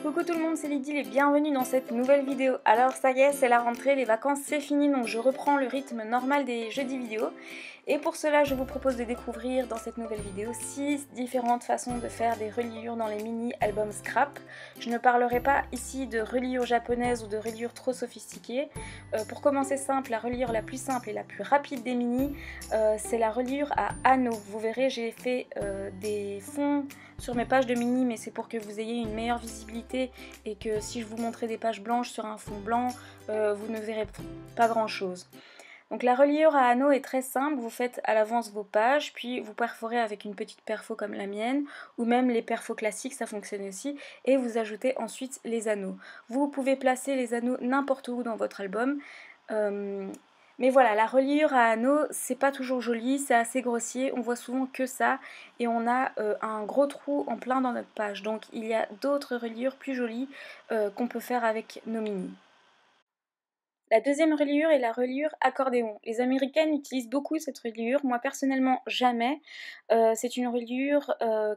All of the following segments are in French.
Coucou tout le monde, c'est Lydie et bienvenue dans cette nouvelle vidéo. Alors ça y est, c'est la rentrée, les vacances c'est fini, donc je reprends le rythme normal des jeudis vidéo. Et pour cela, je vous propose de découvrir dans cette nouvelle vidéo 6 différentes façons de faire des reliures dans les mini-albums scrap. Je ne parlerai pas ici de reliures japonaises ou de reliures trop sophistiquées. Pour commencer simple, la reliure la plus simple et la plus rapide des mini, c'est la reliure à anneaux. Vous verrez, j'ai fait des fonds sur mes pages de mini, mais c'est pour que vous ayez une meilleure visibilité et que si je vous montrais des pages blanches sur un fond blanc, vous ne verrez pas grand chose. Donc la reliure à anneaux est très simple, vous faites à l'avance vos pages, puis vous perforez avec une petite perfo comme la mienne, ou même les perfos classiques, ça fonctionne aussi, et vous ajoutez ensuite les anneaux. Vous pouvez placer les anneaux n'importe où dans votre album, mais voilà, la reliure à anneaux, c'est pas toujours joli, c'est assez grossier, on voit souvent que ça, et on a un gros trou en plein dans notre page. Donc il y a d'autres reliures plus jolies qu'on peut faire avec nos mini. La deuxième reliure est la reliure accordéon. Les Américaines utilisent beaucoup cette reliure, moi personnellement jamais. C'est une reliure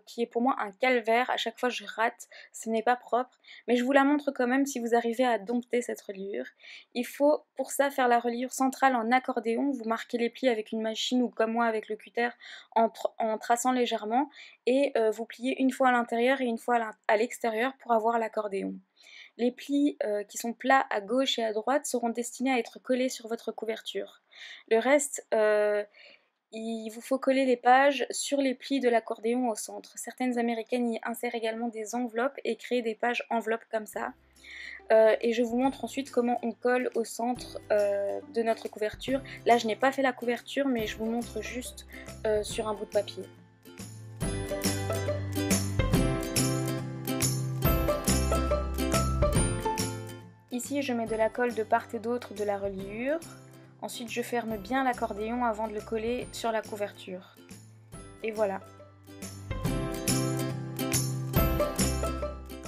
qui est pour moi un calvaire, à chaque fois je rate, ce n'est pas propre. Mais je vous la montre quand même si vous arrivez à dompter cette reliure. Il faut pour ça faire la reliure centrale en accordéon, vous marquez les plis avec une machine ou comme moi avec le cutter en traçant légèrement et vous pliez une fois à l'intérieur et une fois à l'extérieur pour avoir l'accordéon. Les plis qui sont plats à gauche et à droite seront destinés à être collés sur votre couverture. Le reste, il vous faut coller les pages sur les plis de l'accordéon au centre. Certaines américaines y insèrent également des enveloppes et créent des pages enveloppes comme ça. Et je vous montre ensuite comment on colle au centre de notre couverture. Là, je n'ai pas fait la couverture, mais je vous montre juste sur un bout de papier. Ici, je mets de la colle de part et d'autre de la reliure. Ensuite, je ferme bien l'accordéon avant de le coller sur la couverture. Et voilà.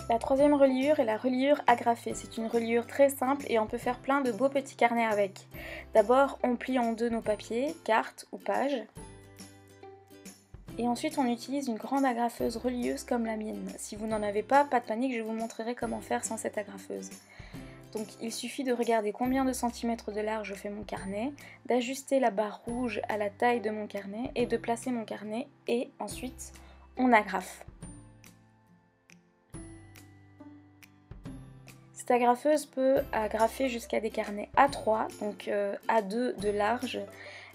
La troisième reliure est la reliure agrafée. C'est une reliure très simple et on peut faire plein de beaux petits carnets avec. D'abord, on plie en deux nos papiers, cartes ou pages. Et ensuite, on utilise une grande agrafeuse relieuse comme la mienne. Si vous n'en avez pas de panique, je vous montrerai comment faire sans cette agrafeuse. Donc il suffit de regarder combien de centimètres de large je fais mon carnet, d'ajuster la barre rouge à la taille de mon carnet et de placer mon carnet et ensuite on agrafe. Cette agrafeuse peut agrafer jusqu'à des carnets A3, donc A2 de large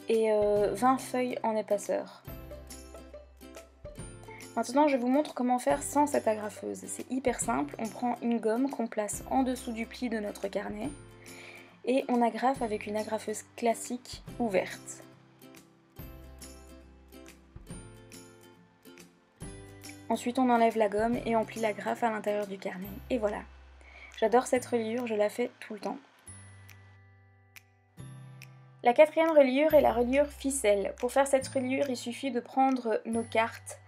et 20 feuilles en épaisseur. Maintenant, je vous montre comment faire sans cette agrafeuse. C'est hyper simple, on prend une gomme qu'on place en dessous du pli de notre carnet et on agrafe avec une agrafeuse classique ouverte. Ensuite, on enlève la gomme et on plie l'agrafe à l'intérieur du carnet. Et voilà. J'adore cette reliure, je la fais tout le temps. La quatrième reliure est la reliure ficelle. Pour faire cette reliure, il suffit de prendre nos cartes,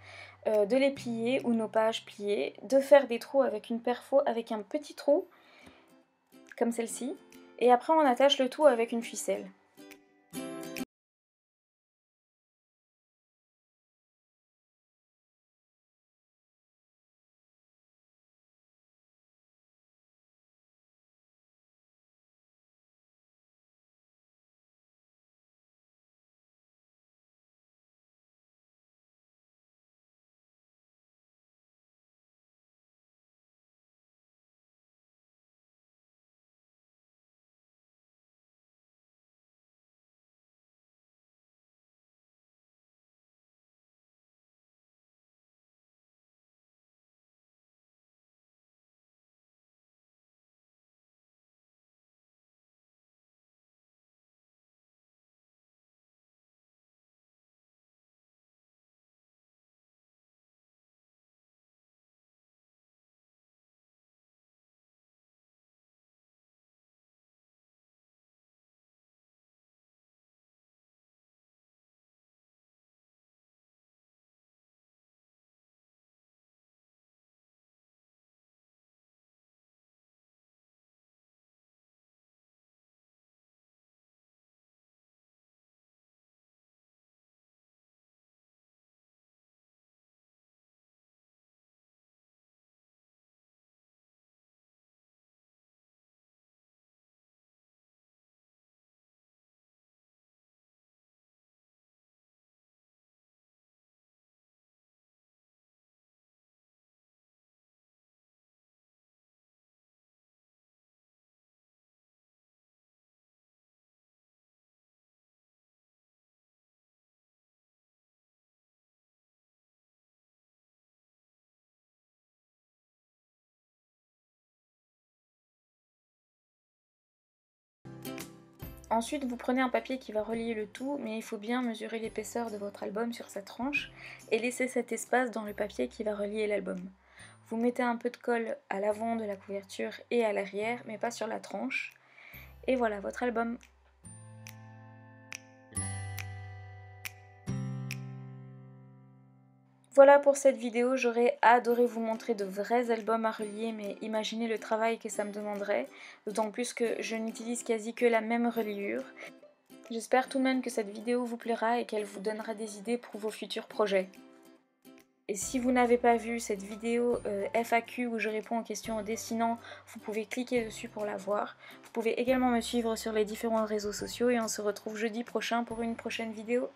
de les plier ou nos pages pliées, de faire des trous avec une perfo avec un petit trou, comme celle-ci, et après on attache le tout avec une ficelle. Ensuite, vous prenez un papier qui va relier le tout, mais il faut bien mesurer l'épaisseur de votre album sur sa tranche et laisser cet espace dans le papier qui va relier l'album. Vous mettez un peu de colle à l'avant de la couverture et à l'arrière, mais pas sur la tranche. Et voilà votre album. Voilà pour cette vidéo, j'aurais adoré vous montrer de vrais albums à relier, mais imaginez le travail que ça me demanderait, d'autant plus que je n'utilise quasi que la même reliure. J'espère tout de même que cette vidéo vous plaira et qu'elle vous donnera des idées pour vos futurs projets. Et si vous n'avez pas vu cette vidéo FAQ où je réponds aux questions en dessinant, vous pouvez cliquer dessus pour la voir. Vous pouvez également me suivre sur les différents réseaux sociaux et on se retrouve jeudi prochain pour une prochaine vidéo.